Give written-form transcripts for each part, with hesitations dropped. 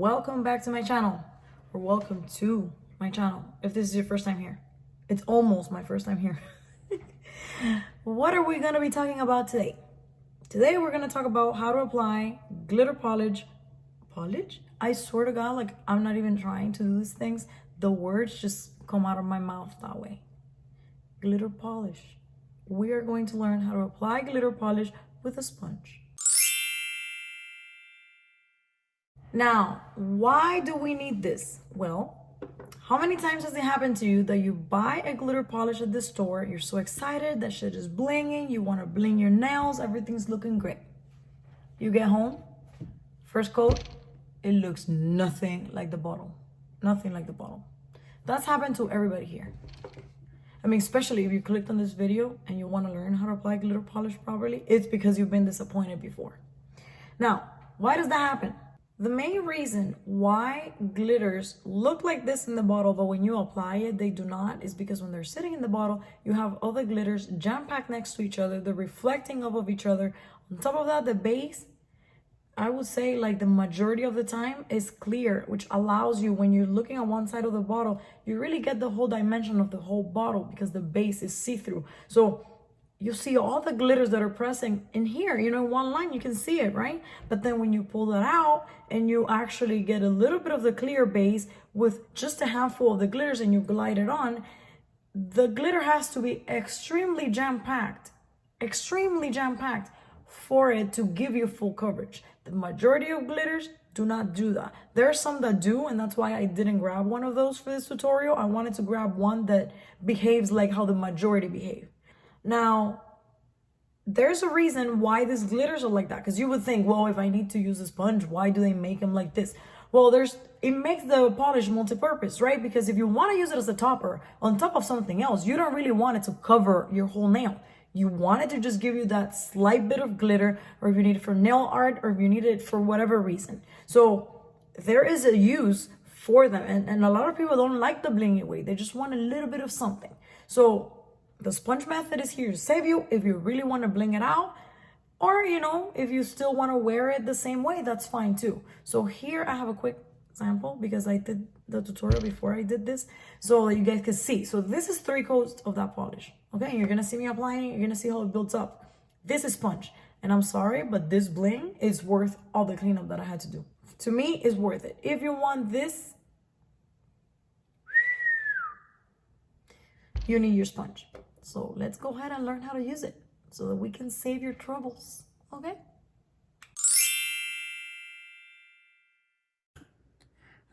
welcome back to my channel, or welcome to my channel if this is your first time here. It's almost my first time here. What are we going to be talking about today? Today we're going to talk about how to apply glitter polish. I swear to God, like, I'm not even trying to do these things. The words just come out of my mouth that way. Glitter polish. We are going to learn how to apply glitter polish with a sponge. Now, why do we need this? Well, how many times has it happened to you that you buy a glitter polish at the store, you're so excited, that shit is blinging, you want to bling your nails, everything's looking great. You get home, first coat, it looks nothing like the bottle. Nothing like the bottle. That's happened to everybody here. I mean, especially if you clicked on this video and you want to learn how to apply glitter polish properly, it's because you've been disappointed before. Now, why does that happen? The main reason why glitters look like this in the bottle, but when you apply it, they do not, is because when they're sitting in the bottle, you have all the glitters jam-packed next to each other. They're reflecting off of each other. On top of that, the base, I would say like the majority of the time, is clear, which allows you, when you're looking at one side of the bottle, you really get the whole dimension of the whole bottle because the base is see-through. So you see all the glitters that are pressing in here, you know, one line, you can see it, right? But then when you pull that out and you actually get a little bit of the clear base with just a handful of the glitters and you glide it on, the glitter has to be extremely jam-packed for it to give you full coverage. The majority of glitters do not do that. There are some that do, and that's why I didn't grab one of those for this tutorial. I wanted to grab one that behaves like how the majority behave. Now, there's a reason why these glitters are like that, because you would think, well, if I need to use a sponge, why do they make them like this? Well, it makes the polish multi-purpose, right? Because if you want to use it as a topper on top of something else, you don't really want it to cover your whole nail. You want it to just give you that slight bit of glitter, or if you need it for nail art, or if you need it for whatever reason. So there is a use for them, and a lot of people don't like the blingy way. They just want a little bit of something. So the sponge method is here to save you if you really want to bling it out, or, you know, if you still want to wear it the same way, that's fine too. So here I have a quick sample because I did the tutorial before I did this, so that you guys can see. So this is 3 coats of that polish. Okay, you're gonna see me applying it, you're gonna see how it builds up. This is sponge, and I'm sorry, but this bling is worth all the cleanup that I had to do. To me, it's worth it. If you want this, you need your sponge. So let's go ahead and learn how to use it so that we can save your troubles, okay?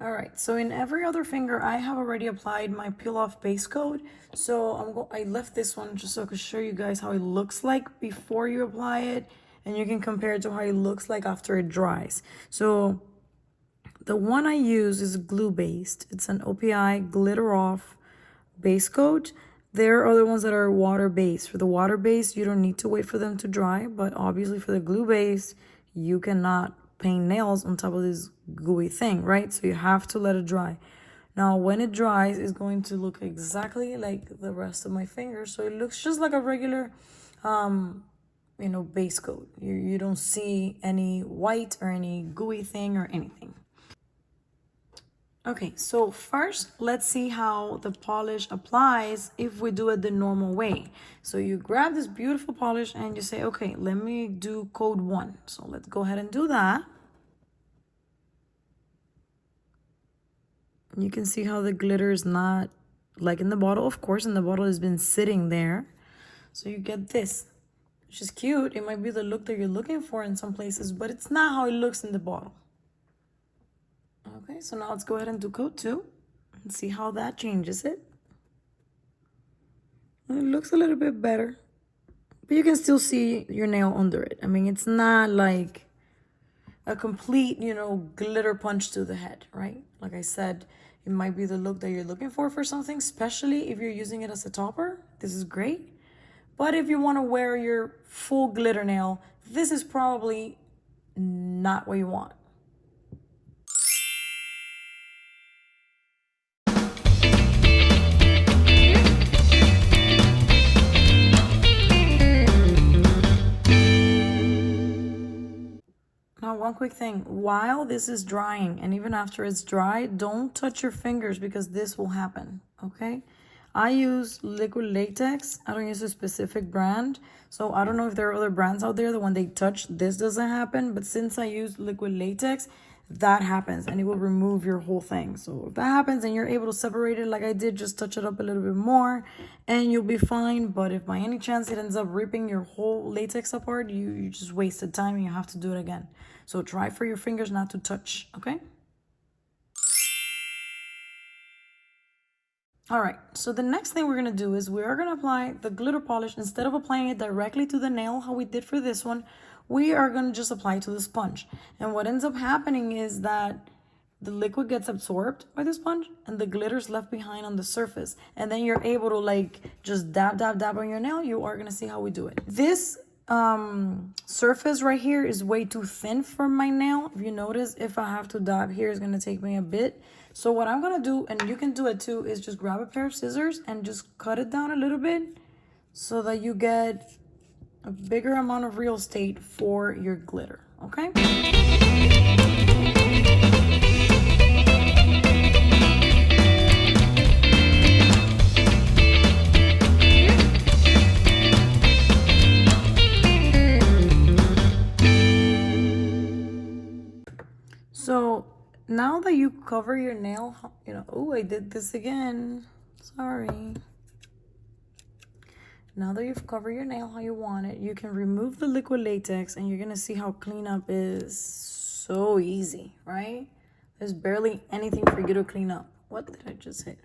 All right, so in every other finger, I have already applied my peel-off base coat. So I left this one just so I could show you guys how it looks like before you apply it, and you can compare it to how it looks like after it dries. So the one I use is glue-based. It's an OPI glitter-off base coat. There are other ones that are water-based. For the water-based, you don't need to wait for them to dry, but obviously for the glue-based, you cannot paint nails on top of this gooey thing, right? So you have to let it dry. Now, when it dries, it's going to look exactly like the rest of my fingers. So it looks just like a regular, you know, base coat. You don't see any white or any gooey thing or anything. Okay, so first, let's see how the polish applies if we do it the normal way. So you grab this beautiful polish and you say, okay, let me do coat 1. So let's go ahead and do that. You can see how the glitter is not like in the bottle, of course, and the bottle has been sitting there. So you get this, which is cute. It might be the look that you're looking for in some places, but it's not how it looks in the bottle. Okay, so now let's go ahead and do coat 2 and see how that changes it. And it looks a little bit better, but you can still see your nail under it. I mean, it's not like a complete, you know, glitter punch to the head, right? Like I said, it might be the look that you're looking for something, especially if you're using it as a topper. This is great. But if you want to wear your full glitter nail, this is probably not what you want. Now, one quick thing. While this is drying, and even after it's dry, don't touch your fingers because this will happen, okay? I use liquid latex. I don't use a specific brand. So I don't know if there are other brands out there that when they touch, this doesn't happen. But since I use liquid latex, that happens and it will remove your whole thing. So if that happens and you're able to separate it like I did, just touch it up a little bit more and you'll be fine. But if by any chance it ends up ripping your whole latex apart, you just wasted time and you have to do it again. So try for your fingers not to touch, okay? All right, so the next thing we're gonna do is we are gonna apply the glitter polish. Instead of applying it directly to the nail, how we did for this one, we are gonna just apply it to the sponge. And what ends up happening is that the liquid gets absorbed by the sponge and the glitter's left behind on the surface. And then you're able to like just dab, dab, dab on your nail. You are gonna see how we do it. This surface right here is way too thin for my nail. If you notice, if I have to dab here, it's gonna take me a bit. So what I'm gonna do, and you can do it too, is just grab a pair of scissors and just cut it down a little bit so that you get a bigger amount of real estate for your glitter, okay? So now that you cover your nail, oh, I did this again. Sorry. Now that you've covered your nail how you want it, you can remove the liquid latex and you're gonna see how cleanup is so easy, right? There's barely anything for you to clean up. What did I just hit?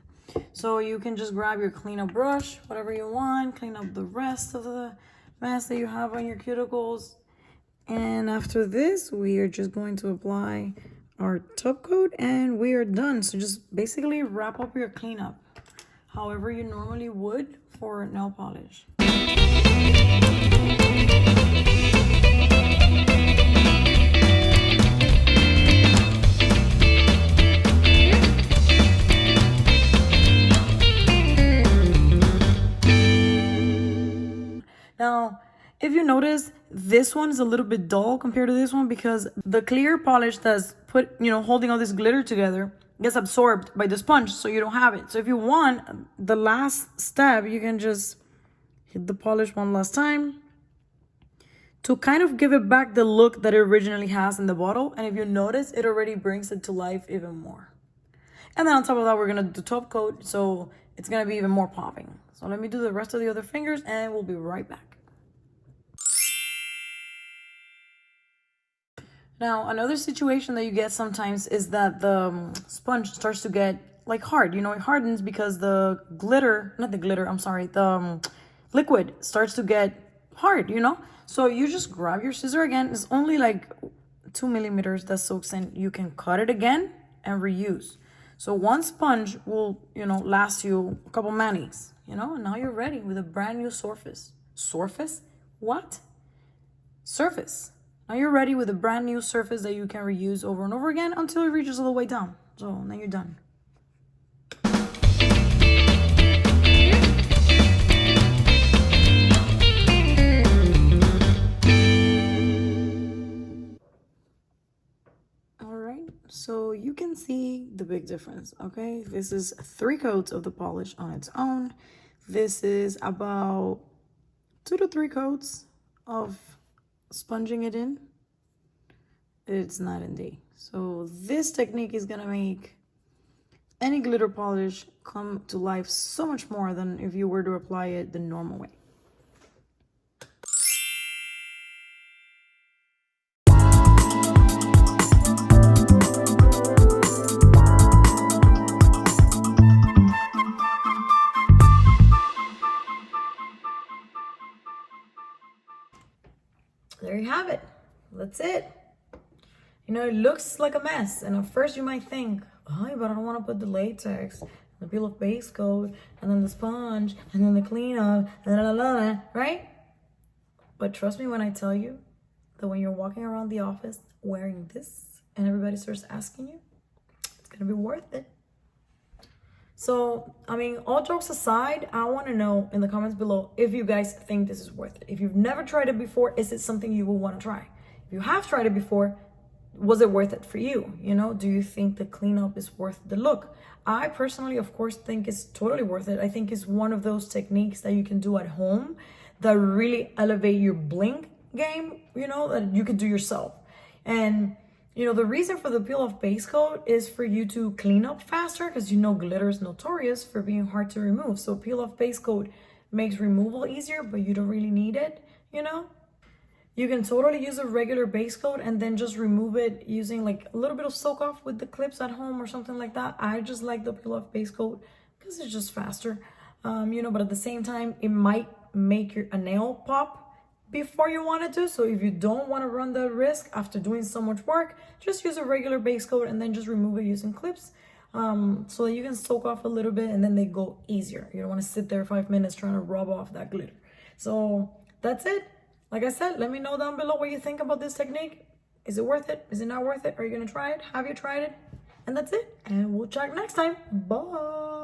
So you can just grab your cleanup brush, whatever you want, clean up the rest of the mess that you have on your cuticles. And after this, we are just going to apply our top coat and we are done. So just basically wrap up your cleanup however you normally would for nail polish. Now, if you notice, this one is a little bit dull compared to this one because the clear polish that's holding all this glitter together gets absorbed by the sponge, so you don't have it. So if you want the last step, you can just hit the polish one last time to kind of give it back the look that it originally has in the bottle. And if you notice, it already brings it to life even more. And then on top of that, we're gonna do top coat, so it's gonna be even more popping. So let me do the rest of the other fingers and we'll be right back. Now, another situation that you get sometimes is that the sponge starts to get like hard. It hardens because the liquid starts to get hard, So you just grab your scissor again. It's only like 2 millimeters that soaks in. You can cut it again and reuse. So one sponge will, last you a couple manis, and now you're ready with a brand new surface. Surface? What? Surface. Now you're ready with a brand new surface that you can reuse over and over again until it reaches all the way down. So now you're done. All right, so you can see the big difference, okay? This is 3 coats of the polish on its own. This is about 2 to 3 coats of sponging it in. It's night and day. So this technique is gonna make any glitter polish come to life so much more than if you were to apply it the normal way. There you have it. That's it. It looks like a mess. And at first you might think, oh, but I don't want to put the latex, the peel off base coat, and then the sponge, and then the cleanup, and right? But trust me when I tell you that when you're walking around the office wearing this and everybody starts asking you, it's going to be worth it. So, all jokes aside, I want to know in the comments below if you guys think this is worth it. If you've never tried it before, is it something you will want to try? If you have tried it before, was it worth it for you? You know, do you think the cleanup is worth the look? I personally, of course, think it's totally worth it. I think it's one of those techniques that you can do at home that really elevate your bling game, you know, that you can do yourself. And you know, the reason for the peel off base coat is for you to clean up faster, because you know glitter is notorious for being hard to remove. So peel off base coat makes removal easier, but you don't really need it, you know? You can totally use a regular base coat and then just remove it using like a little bit of soak off with the clips at home or something like that. I just like the peel off base coat because it's just faster, you know, but at the same time, it might make a nail pop before you want it to. So if you don't want to run the risk after doing so much work, just use a regular base coat and then just remove it using clips, so that you can soak off a little bit and then they go easier. You don't want to sit there 5 minutes trying to rub off that glitter. So that's it. Like I said, let me know down below what you think about this technique. Is it worth it? Is it not worth it? Are you going to try it? Have you tried it? And that's it. And we'll chat next time. Bye.